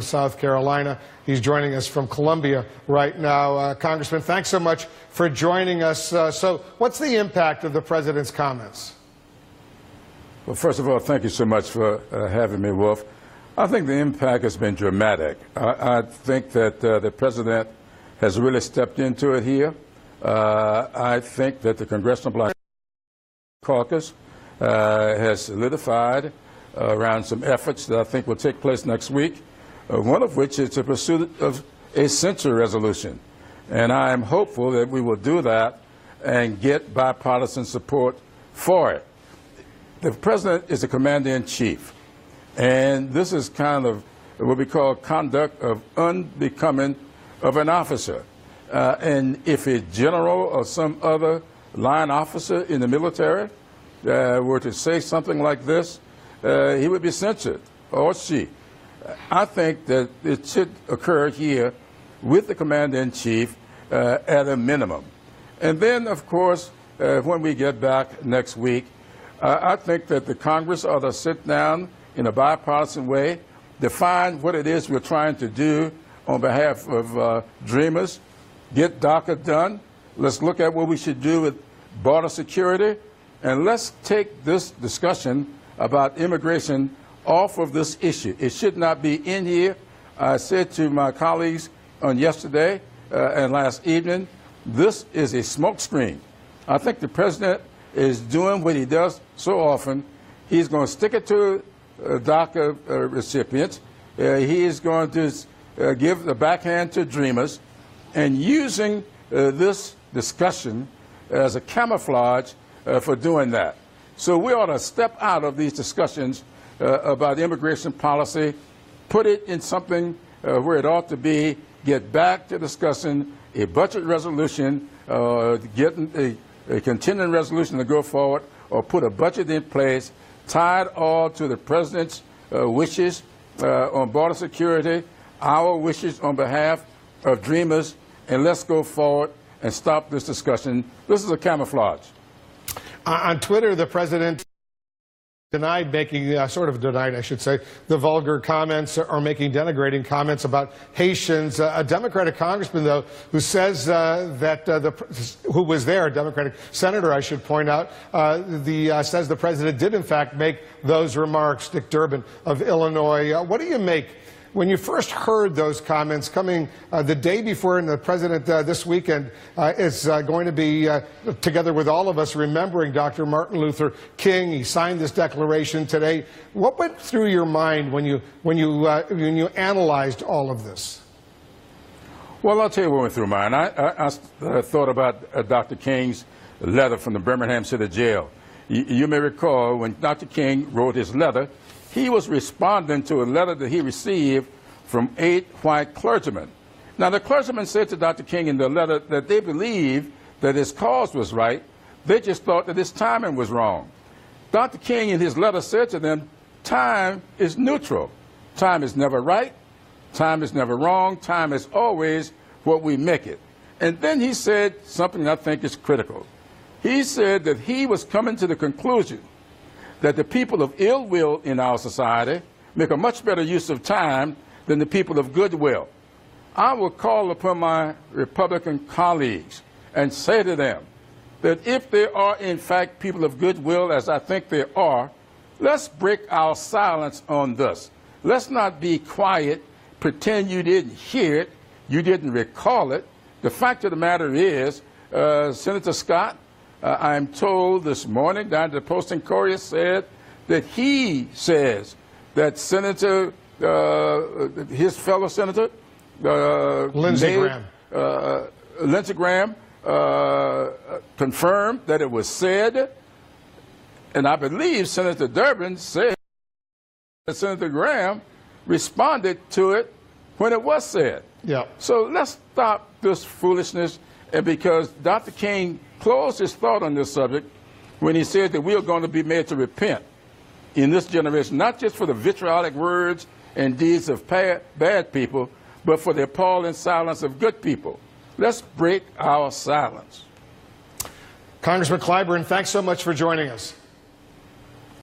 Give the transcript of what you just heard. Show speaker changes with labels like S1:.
S1: South Carolina. He's joining us from Columbia right now. Congressman, thanks so much for joining us. So what's the impact of the president's comments?
S2: Well, first of all, thank you so much for having me, Wolf. I think the impact has been dramatic. I think that the president has really stepped into it here. I think that the Congressional Black Caucus has solidified around some efforts that I think will take place next week, one of which is the pursuit of a censure resolution. And I am hopeful that we will do that and get bipartisan support for it. The president is the commander-in-chief, and this is kind of what we call conduct of unbecoming of an officer. And if a general or some other line officer in the military were to say something like this, he would be censured, or she. I think that it should occur here with the commander-in-chief at a minimum. And then, of course, when we get back next week, I think that the Congress ought to sit down in a bipartisan way, define what it is we're trying to do on behalf of Dreamers, get DACA done. Let's look at what we should do with border security, and let's take this discussion about immigration off of this issue. It should not be in here. I said to my colleagues on yesterday and last evening, this is a smokescreen. I think the president is doing what he does so often. He's going to stick it to DACA recipients. He is going to give the backhand to Dreamers, and using this discussion as a camouflage for doing that. So we ought to step out of these discussions about immigration policy, put it in something where it ought to be, get back to discussing a budget resolution, getting a continuing resolution to go forward, or put a budget in place tied all to the president's wishes on border security, our wishes on behalf of Dreamers, and let's go forward and stop this discussion. This is a camouflage.
S1: On Twitter, the president denied making, sort of denied, I should say, the vulgar comments or making denigrating comments about Haitians. A Democratic congressman, though, who says who was there, a Democratic senator, I should point out, says the president did, in fact, make those remarks. Dick Durbin of Illinois. What do you make when you first heard those comments coming the day before, and the president this weekend is going to be, together with all of us, remembering Dr. Martin Luther King? He signed this declaration today. What went through your mind when you analyzed all of this?
S2: Well, I'll tell you what went through mine. I thought about Dr. King's letter from the Birmingham City Jail. You may recall when Dr. King wrote his letter, he was responding to a letter that he received from 8 white clergymen. Now, the clergymen said to Dr. King in the letter that they believed that his cause was right. They just thought that his timing was wrong. Dr. King in his letter said to them, time is neutral. Time is never right. Time is never wrong. Time is always what we make it. And then he said something I think is critical. He said that he was coming to the conclusion that the people of ill will in our society make a much better use of time than the people of goodwill. I will call upon my Republican colleagues and say to them that if there are in fact people of goodwill, as I think there are, let's break our silence on this. Let's not be quiet, pretend you didn't hear it, you didn't recall it. The fact of the matter is, Senator Scott, I'm told this morning down at the Post and Courier said that he says that Senator, his fellow Senator,
S1: Lindsey
S2: Graham, confirmed that it was said, and I believe Senator Durbin said that Senator Graham responded to it when it was said.
S1: Yeah.
S2: So let's stop this foolishness, and because Dr. King closed his thought on this subject when he said that we are going to be made to repent in this generation, not just for the vitriolic words and deeds of bad people, but for the appalling silence of good people. Let's break our silence.
S1: Congressman Clyburn, thanks so much for joining us.